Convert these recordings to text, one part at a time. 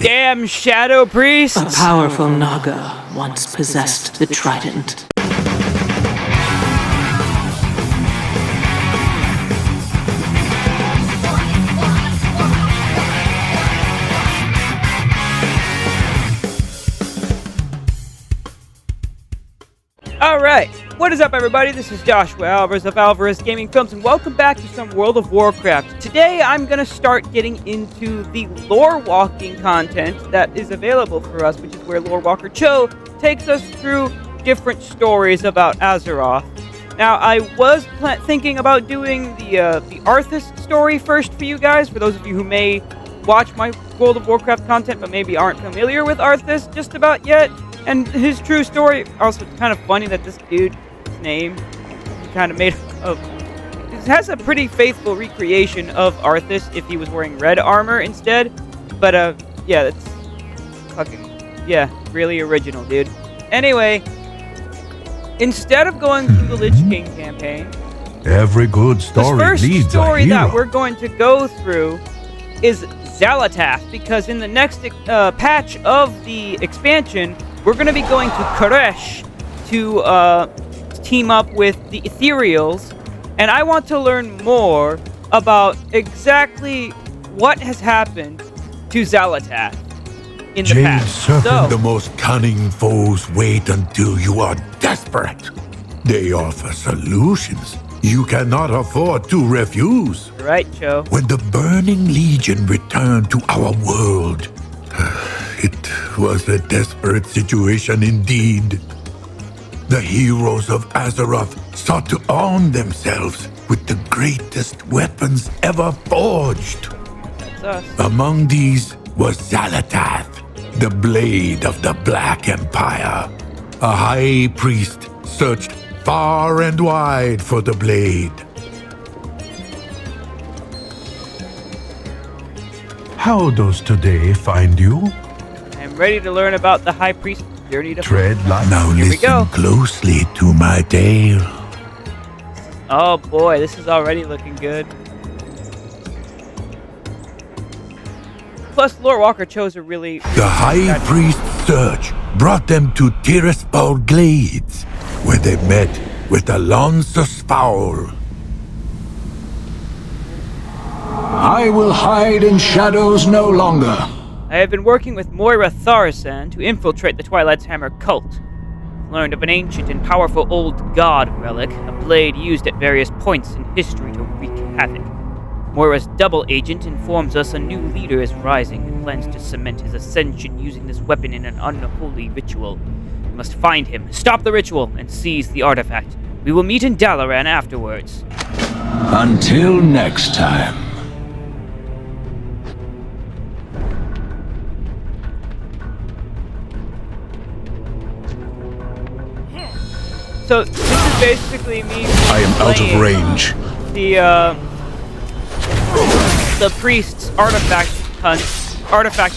damn shadow priests! A powerful Naga once possessed the trident. Alright, what is up everybody? This is Joshua Alvarez of Alvarez Gaming Films, and welcome back to some World of Warcraft. Today I'm going to start getting into the lore walking content that is available for us, which is where Lore Walker Cho takes us through different stories about Azeroth. Now, I was thinking about doing the Arthas story first for you guys, for those of you who may watch my World of Warcraft content but maybe aren't familiar with Arthas just about yet. And his true story, also kind of funny that this dude's name, he kind of made of, it has a pretty faithful recreation of Arthas if he was wearing red armor instead. But, yeah, that's fucking, yeah, really original, dude. Anyway, instead of going through the Lich King campaign, every good story the first needs story a hero. that we're going to go through is Xal'atath, because in the next patch of the expansion, we're going to be going to Koresh to team up with the Ethereals, and I want to learn more about exactly what has happened to Xal'atath in the Jade past. Serpent, the most cunning foes wait until you are desperate. They offer solutions you cannot afford to refuse. You're right, Cho. When the Burning Legion returned to our world, it was a desperate situation indeed. The heroes of Azeroth sought to arm themselves with the greatest weapons ever forged. That's us. Among these was Xal'atath, the blade of the Black Empire. A high priest searched far and wide for the blade. How does today find you? I'm ready to learn about the High Priest's journey to Tread lightly. Now Here we go. listen closely to my tale. Oh boy, this is already looking good. Plus, Lore Walker chose a really... The High Priest's search brought them to Tiraspal Glades, where they met with Alonsus Fowl. I will hide in shadows no longer. I have been working with Moira Tharasan to infiltrate the Twilight's Hammer cult. Learned of an ancient and powerful old god relic, a blade used at various points in history to wreak havoc. Moira's double agent informs us a new leader is rising and plans to cement his ascension using this weapon in an unholy ritual. We must find him, stop the ritual, and seize the artifact. We will meet in Dalaran afterwards. Until next time. So, this is basically me I am out of playing range. the priest's artifact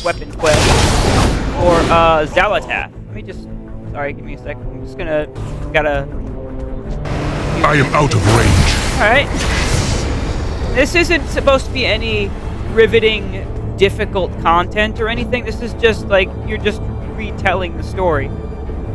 weapon quest for Xal'atath. Let me just, sorry, give me a sec. I'm just gotta. I am out of range. All right. This isn't supposed to be any riveting, difficult content or anything. This is just like you're just retelling the story.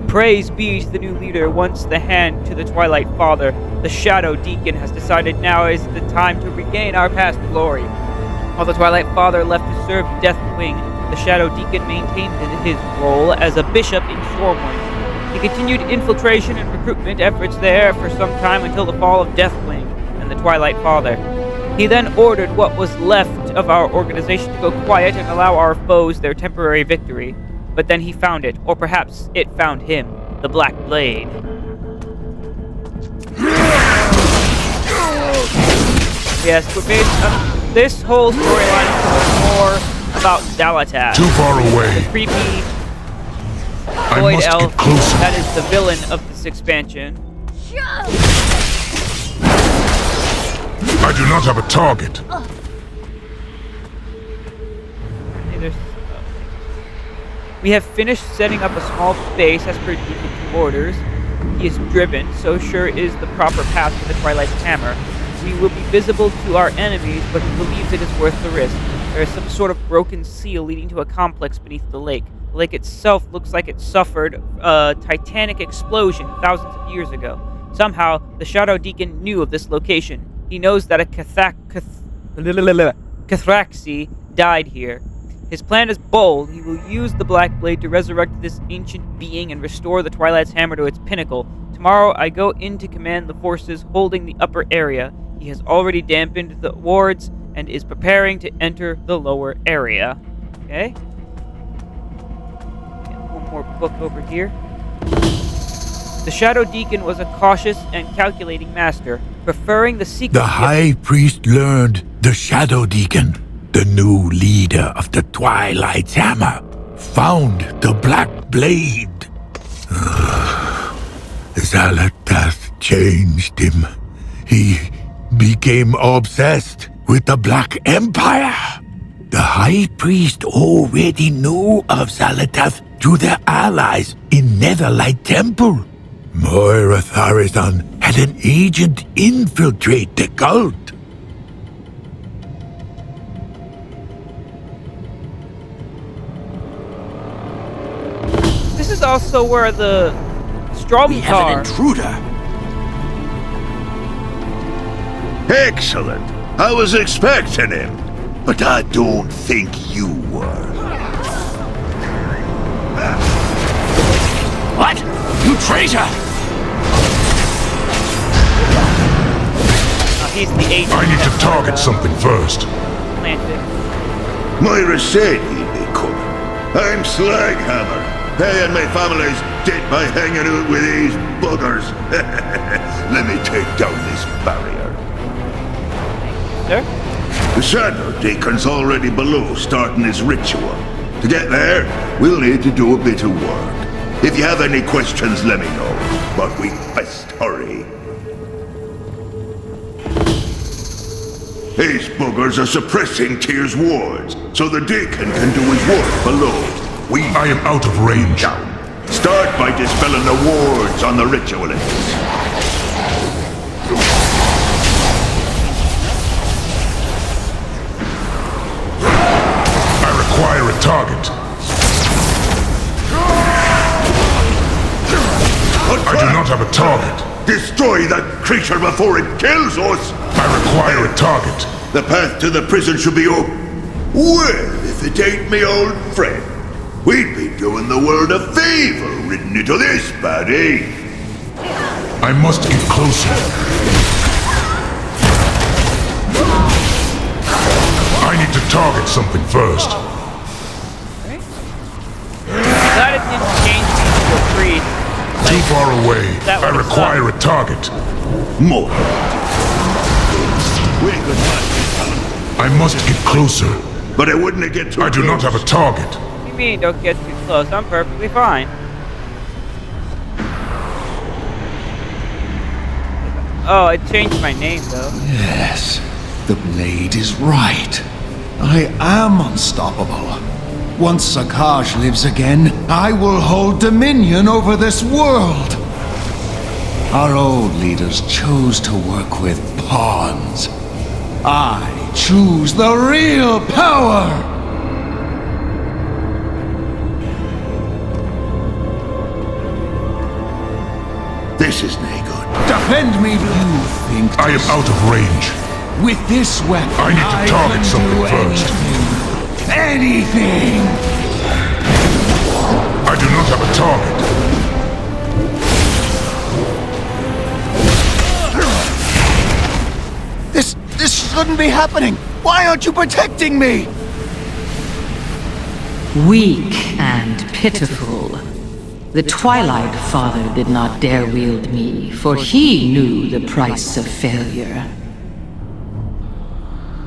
Praise be to the new leader, once the hand to the Twilight Father. The Shadow Deacon has decided now is the time to regain our past glory. While the Twilight Father left to serve Deathwing, the Shadow Deacon maintained his role as a bishop in Stormwind. He continued infiltration and recruitment efforts there for some time until the fall of Deathwing and the Twilight Father. He then ordered what was left of our organization to go quiet and allow our foes their temporary victory. But then he found it, or perhaps it found him, the Black Blade. Yes, we're based on this whole storyline is more about Xal'atath. Too far away. The creepy I void must elf get closer. that is the villain of this expansion. I do not have a target. Hey, there's We have finished setting up a small base as per Deacon's orders. He is driven, so sure is the proper path to the Twilight's Hammer. We will be visible to our enemies, but he believes it is worth the risk. There is some sort of broken seal leading to a complex beneath the lake. The lake itself looks like it suffered a titanic explosion thousands of years ago. Somehow, the Shadow Deacon knew of this location. He knows that a Cathraxi died here. His plan is bold. He will use the Black Blade to resurrect this ancient being and restore the Twilight's Hammer to its pinnacle. Tomorrow, I go in to command the forces holding the upper area. He has already dampened the wards and is preparing to enter the lower area. Okay. And one more book over here. The Shadow Deacon was a cautious and calculating master, preferring the secret. The High Priest learned the Shadow Deacon, the new leader of the Twilight's Hammer, found the Black Blade. Xal'atath changed him. He became obsessed with the Black Empire. The High Priest already knew of Xal'atath through their allies in Netherlight Temple. Moira Tharizon had an agent infiltrate the cult. This is also where the Strawberry We have an intruder. Excellent. I was expecting him, but I don't think you were. What? You traitor! He's the agent. I need to target something first. Planted. Moira said he'd be coming. I'm Slaghammer, paying my family's debt by hanging out with these buggers. Let me take down this barrier. Sir? The Shadow Deacon's already below starting his ritual. To get there, we'll need to do a bit of work. If you have any questions, let me know. But we best hurry. These buggers are suppressing Tyr's wards, so the Deacon can do his work below. I am out of range. Down. Start by dispelling the wards on the ritualists. I require a target. I do not have a target. Destroy that creature before it kills us! I require a target. The path to the prison should be open. Well, if it ain't me old friend, we'd be doing the world a favor ridden into this baddie. I must get closer. I need to target something first. Glad it didn't change me to a priest. Too far away. That I would've require a target. More. We ain't got time. I must get closer. But I wouldn't get too I do not have a target. What do you mean don't get too close? I'm perfectly fine. Oh, it changed my name though. Yes, the blade is right. I am unstoppable. Once Sakaj lives again, I will hold dominion over this world. Our old leaders chose to work with pawns. I choose the real power! This is no good. Defend me, you think. I am out of range. With this weapon, I need to target can something do first. Anything! I do not have a target. This shouldn't be happening! Why aren't you protecting me? Weak and pitiful. The Twilight Father did not dare wield me, for he knew the price of failure.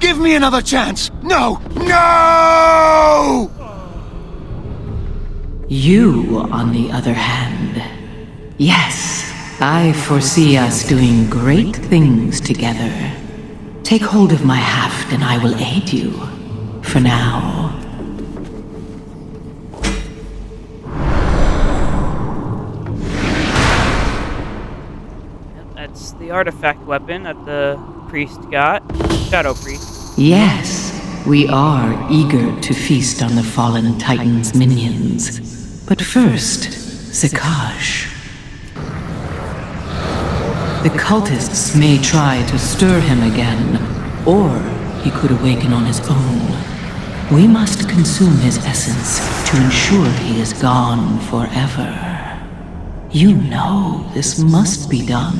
Give me another chance! No! No! You, on the other hand, yes, I foresee us doing great things together. Take hold of my haft and I will aid you. For now. That's the artifact weapon that the Priest got. Shadow Priest. Yes, we are eager to feast on the fallen Titan's minions. But first, Zakash. The cultists may try to stir him again, or he could awaken on his own. We must consume his essence to ensure he is gone forever. You know this must be done.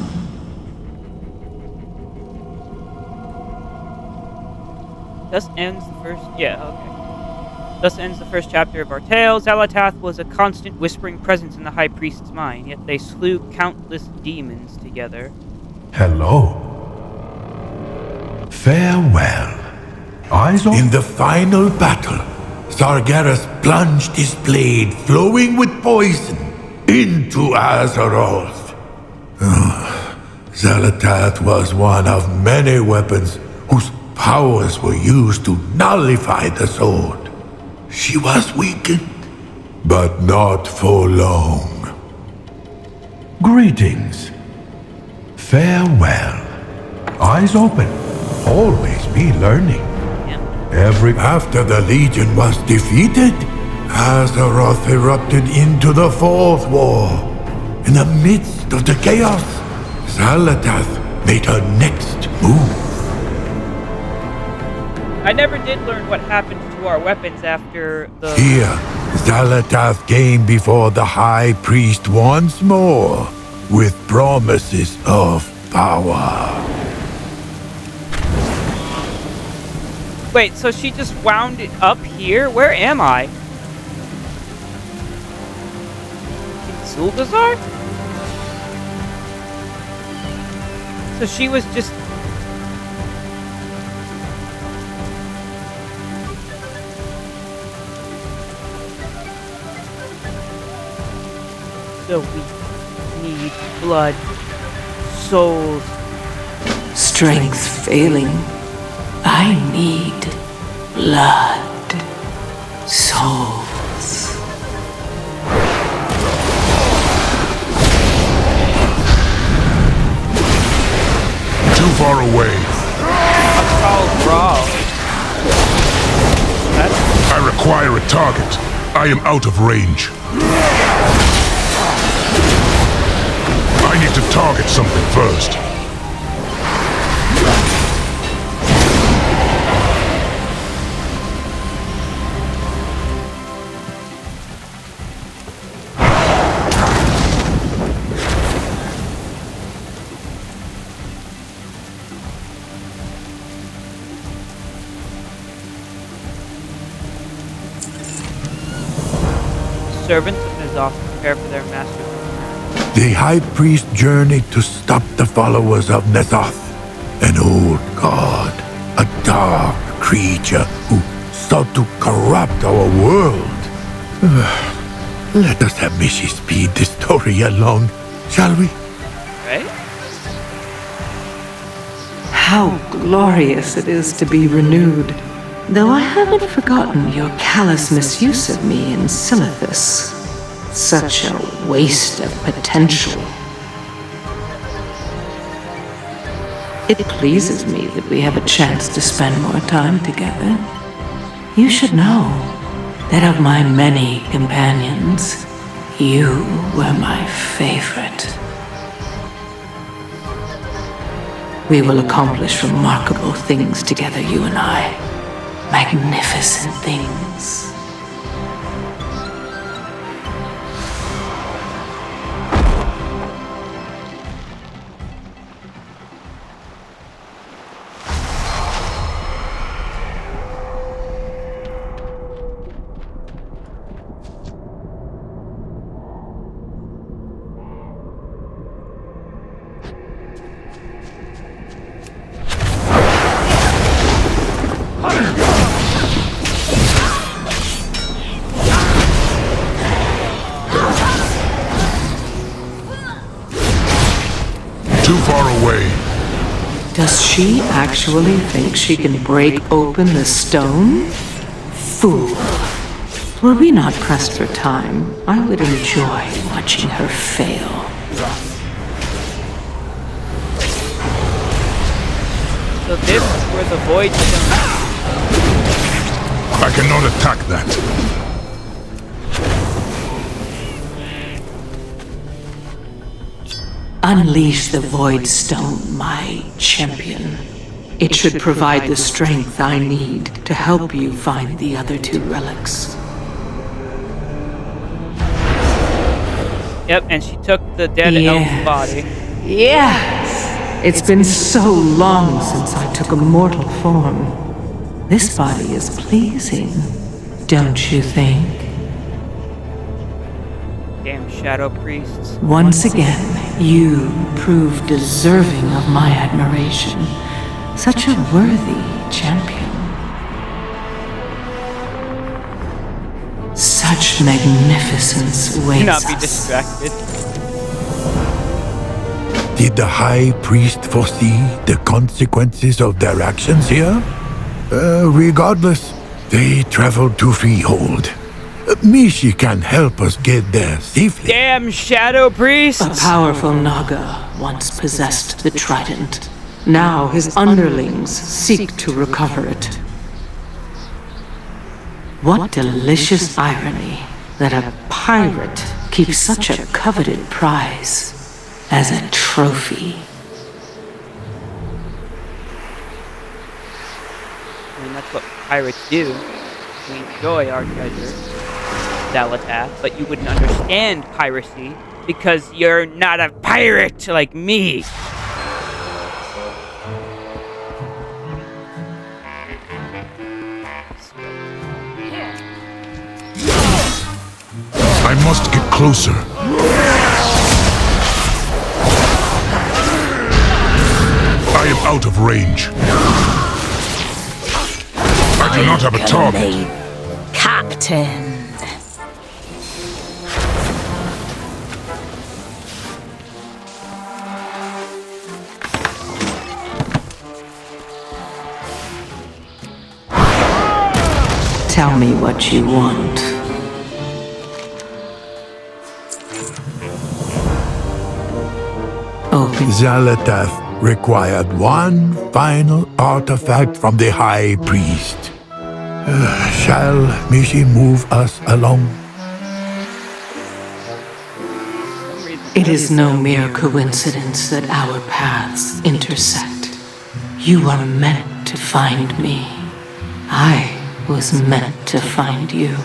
Thus ends the first... Yeah, okay. Thus ends the first chapter of our tale. Xal'atath was a constant whispering presence in the High Priest's mind, yet they slew countless demons together. Hello. Farewell. Eyes on... In the final battle, Sargeras plunged his blade, flowing with poison, into Azeroth. Xal'atath was one of many weapons whose powers were used to nullify the sword. She was weakened, but not for long. Greetings. Farewell. Eyes open. Always be learning. After the Legion was defeated, Azeroth erupted into the Fourth War. In the midst of the chaos, Xal'atath made her next move. I never did learn what happened to our weapons after the... Here, Xal'atath came before the High Priest once more, with promises of power. Wait, so she just wound it up here? Where am I? In Zul'Gazar? So she was just... So we need blood, souls. Strength failing. I need blood, souls. Too far away. I require a target. I am out of range. I need to target something first. Servants of N'Zoth prepare for their master's return. The High Priest journeyed to stop the followers of N'Zoth, an old god, a dark creature who sought to corrupt our world. Let us have Mishi speed this story along, shall we? Right? How glorious it is to be renewed. Though I haven't forgotten your callous misuse of me in Xal'atath. Such a waste of potential. It pleases me that we have a chance to spend more time together. You should know that of my many companions, you were my favorite. We will accomplish remarkable things together, you and I. Magnificent things. Too far away. Does she actually think she can break open the stone? Fool. Were we not pressed for time, I would enjoy watching her fail. So this is where the void stone. I cannot attack that. Unleash the Void Stone, my champion. It should provide the strength I need to help you find the other two relics. Yep, and she took the dead elf's body. Yes! It's been so long since I took a mortal form. This body is pleasing, don't you think? Damn shadow priests. Once again, you prove deserving of my admiration. Such a worthy champion. Such magnificence waits Do not be us. distracted. Did the High Priest foresee the consequences of their actions here? Regardless, they traveled to Freehold. Mishi can help us get there safely. Damn shadow priests! A powerful Naga once possessed the trident. Now his underlings seek to recover it. What delicious irony that a pirate keeps such a coveted prize as a trophy. I mean, that's what pirates do. We enjoy our treasure, Xal'atath, but you wouldn't understand piracy because you're not a pirate like me. I must get closer. I am out of range. I do not have a target. Captain. Tell me what you want. Open. Xal'atath required one final artifact from the High Priest. Shall Mishi move us along? It is no mere coincidence that our paths intersect. You are meant to find me. I was meant to find you.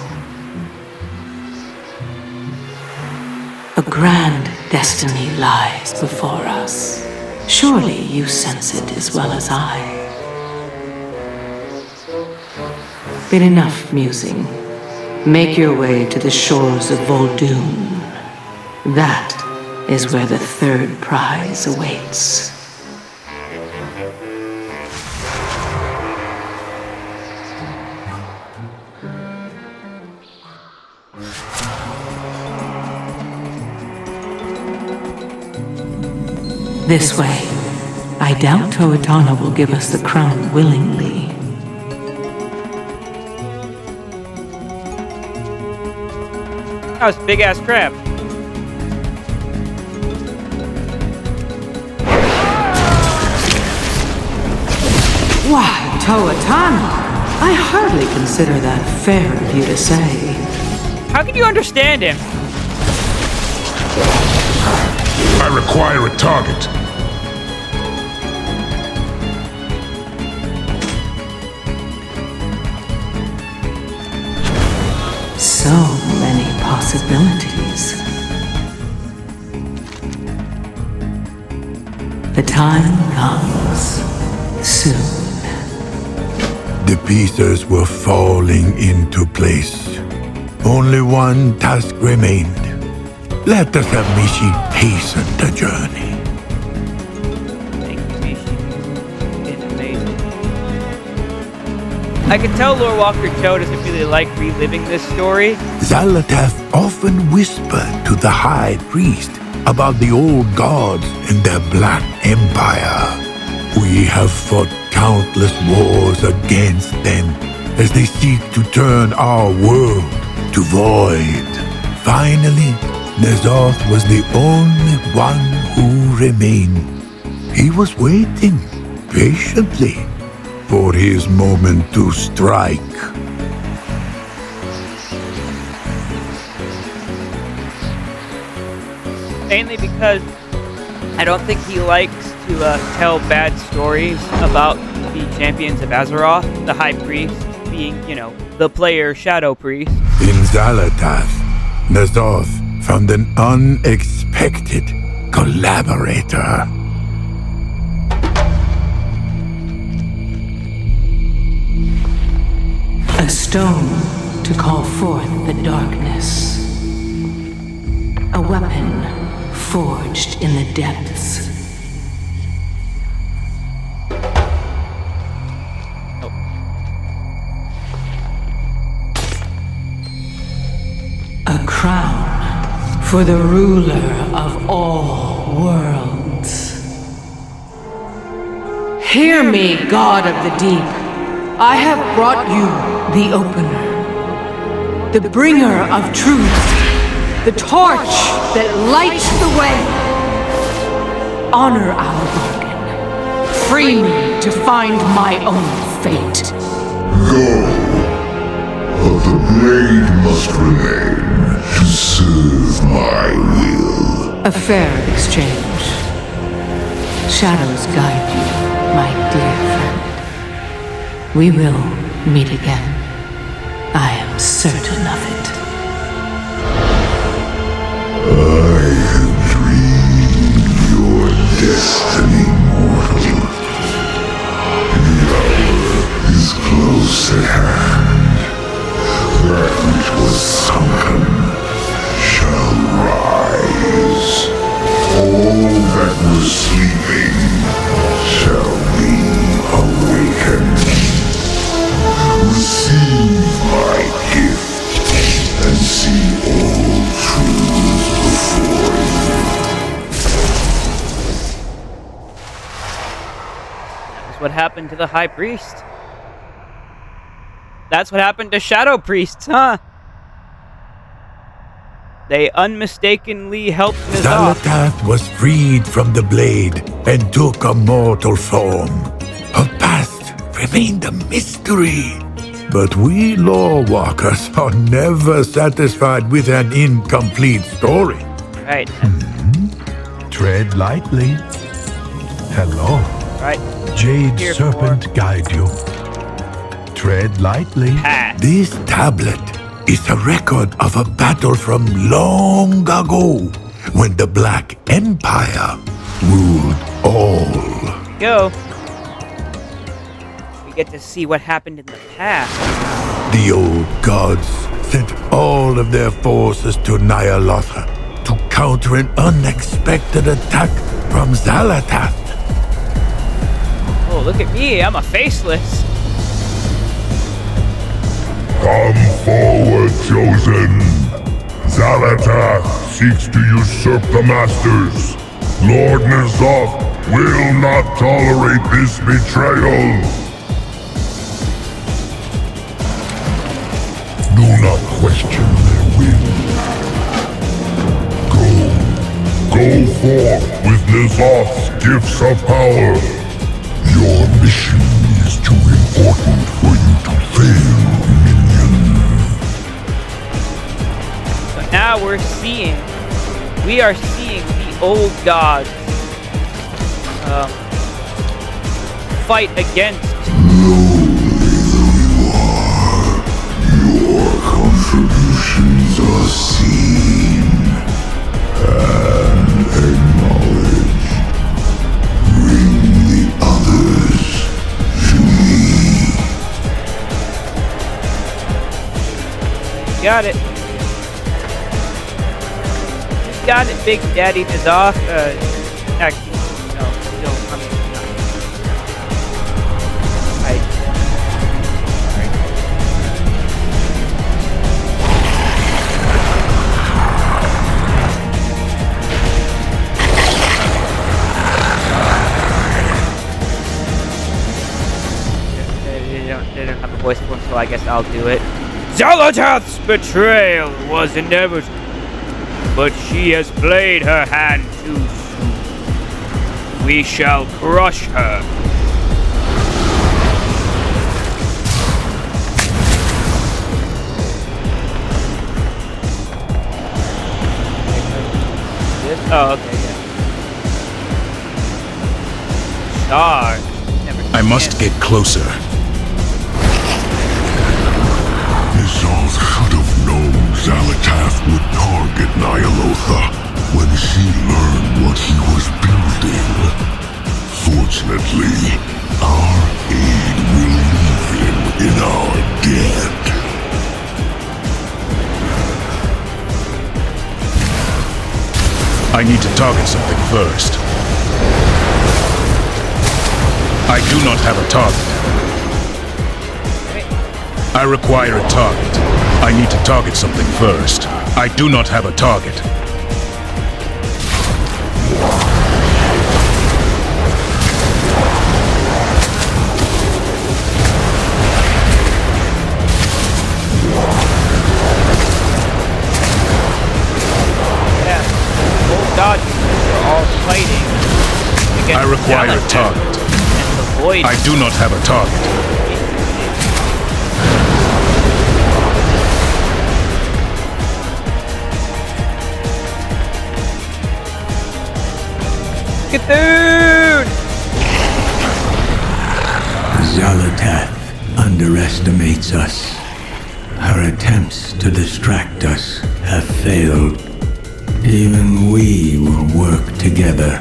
A grand destiny lies before us. Surely you sense it as well as I. But enough musing. Make your way to the shores of Vol'dun. That is where the third prize awaits. This way. I doubt Toetana will give us the crown willingly. That was a big ass crab. Why, Toetana? I hardly consider that fair of you to say. How can you understand him? I require a target. So many possibilities. The time comes soon. The pieces were falling into place. Only one task remained. Let us have Mishi hasten the journey. Thank you, Mishi. It's amazing. I can tell Lore Walker Cho doesn't really like reliving this story. Xal'atath often whispered to the High Priest about the old gods and their Black Empire. We have fought countless wars against them as they seek to turn our world to void. Finally, Xal'atath was the only one who remained. He was waiting, patiently for his moment to strike. Mainly because I don't think he likes to tell bad stories about the champions of Azeroth, the High Priest being, the player Shadow Priest. In Xal'atath, N'Zoth found an unexpected collaborator. A stone to call forth the darkness. A weapon forged in the depths. A crown for the ruler of all worlds. Hear me, God of the Deep. I have brought you the Opener, the bringer of truth, the torch that lights the way. Honor our bargain. Free me to find my own fate. Go, but the blade must remain to serve my will. A fair exchange. Shadows guide you, my dear friend. We will meet again. I am certain of it. I have dreamed your destiny, mortal. The hour is close at hand. That which was sunken shall rise. All that was sleeping shall be awakened. Receive my gift and see all truths before you. That's what happened to the High Priest. That's what happened to Shadow Priests, huh? They unmistakably helped N'Zoth. Xal'atath was freed from the blade and took a mortal form. Her past remained a mystery. But we lore walkers are never satisfied with an incomplete story. Right. Tread lightly. Hello. Right. Jade Here Serpent for- guide you. Tread lightly. Pass. This tablet is a record of a battle from long ago when the Black Empire ruled all. Go. We get to see what happened in the past. The old gods sent all of their forces to Ny'alotha to counter an unexpected attack from Xal'atath. Oh, look at me. I'm a faceless. Come forward, chosen. Xal'atath seeks to usurp the Masters. Lord N'Zoth will not tolerate this betrayal. Do not question their will. Go forth with N'Zoth's gifts of power. Your mission is too important for you to fail, minion. So now we are seeing the old gods fight against. Your contributions are seen and acknowledged. Bring the others to me. Got it. Got it, Big Daddy N'Zoth. Actually, no, I mean, not. They don't have a voice for him, so I guess I'll do it. Xal'atath's betrayal was inevitable, but she has played her hand too soon. We shall crush her Oh, okay, yeah. Star. I must get closer. N'Zoth should have known Xal'atath would target Ny'alotha when she learned what he was building. Fortunately, our aid will leave him in our debt. I need to target something first. I do not have a target. I require a target. I need to target something first. I do not have a target. Yeah. Old dodges are all fighting against I require a Xal'atath target. and the void. I do not have a target. Cthulhu! Xal'atath underestimates us. Her attempts to distract us have failed. Even we will work together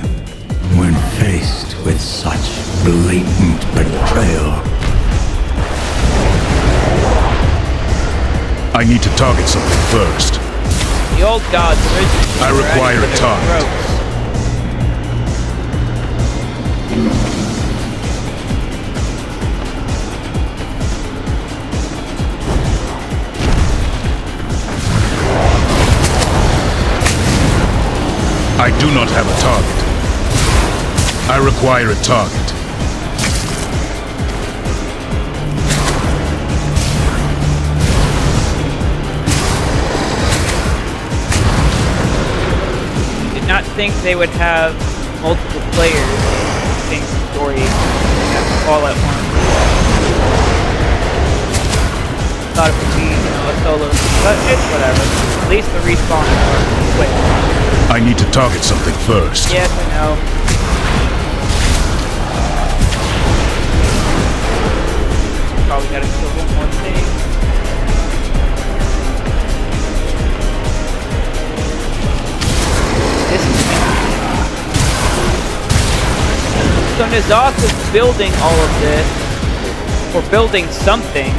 when faced with such blatant betrayal. I need to target something first. The old gods originally I require were a their target. throats. I do not have a target. I require a target. Did not think they would have multiple players in the same story all at once. Thought it would be, a solo, but it's whatever. At least the respawn are quick. I need to target something first. Yes, I know. Probably gotta kill one more thing. This is so N'Zoth is building all of this, or building something,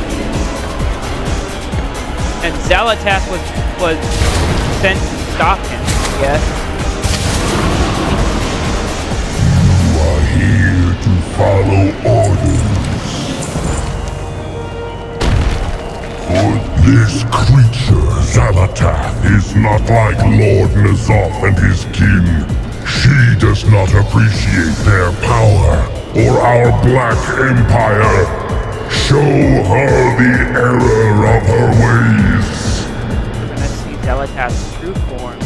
and Xal'atath was sent to stop him, I guess. You are here to follow orders. For this creature, Xal'atath, is not like Lord N'Zoth and his kin. She does not appreciate their power or our Black Empire. Show her the error of her ways. We're gonna see Xal'atath's true form.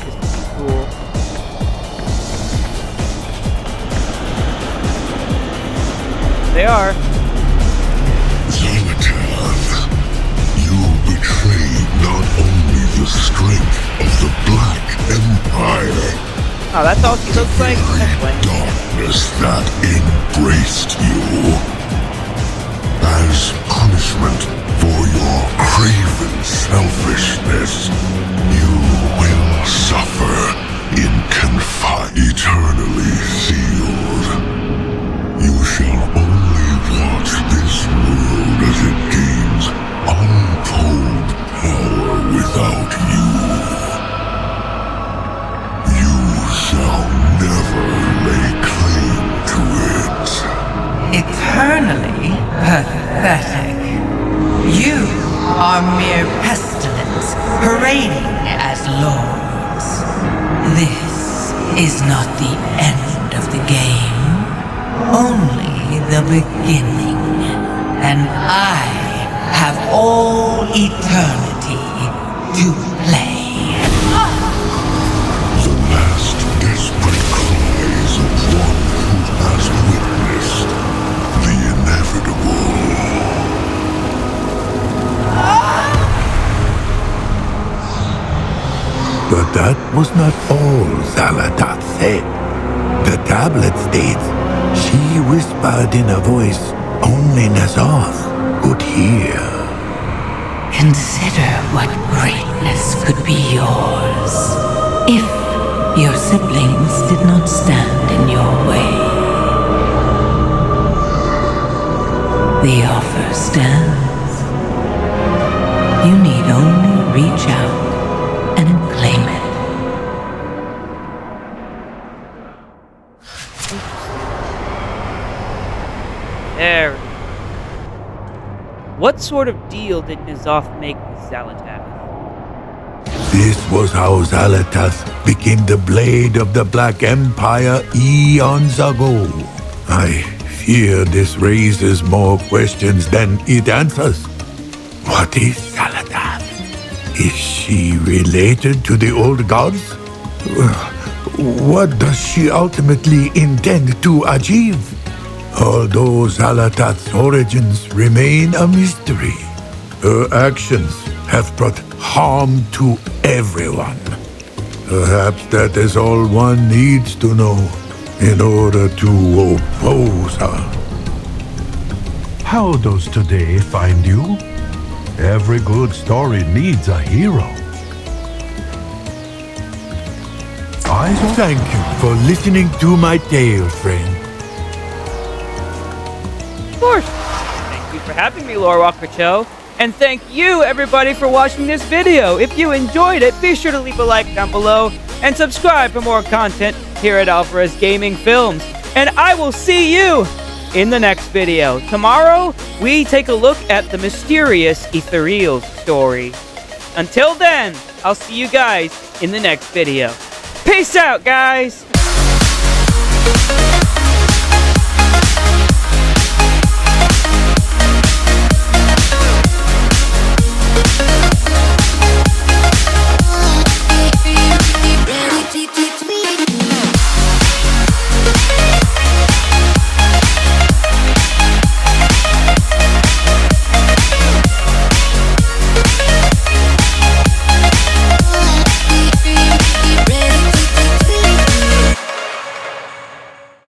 This is cool. They are. Xal'atath, you betrayed not only the strength of the Black Empire, Oh, that's all she looks like? That's very lame. darkness that embraced you. As punishment for your craven selfishness, you will suffer in confinement, eternally sealed. You shall only watch this world as it gains untold power without you. You shall never lay claim to it. Eternally pathetic. You are mere pestilence, parading as lords. This is not the end of the game, only the beginning. And I have all eternity to play. The last desperate cries of one who has witnessed the inevitable. But that was not all Xal'atath said. The tablet states she whispered in a voice only N'Zoth could hear. Consider what greatness could be yours if your siblings did not stand in your way. The offer stands. You need only reach out and claim it. There. What sort of deal did N'Zoth make with Xal'atath? This was how Xal'atath became the blade of the Black Empire eons ago. I fear this raises more questions than it answers. What is Xal'atath? Is she related to the old gods? What does she ultimately intend to achieve? Although Xal'atath's origins remain a mystery, her actions have brought harm to everyone. Perhaps that is all one needs to know in order to oppose her. How does today find you? Every good story needs a hero. I thank you for listening to my tale, friend. Of course. Thank you for having me, Lore Walker Cho. And thank you, everybody, for watching this video. If you enjoyed it, be sure to leave a like down below and subscribe for more content here at Alvarez Gaming Films. And I will see you in the next video. Tomorrow, we take a look at the mysterious Ethereal story. Until then, I'll see you guys in the next video. Peace out, guys!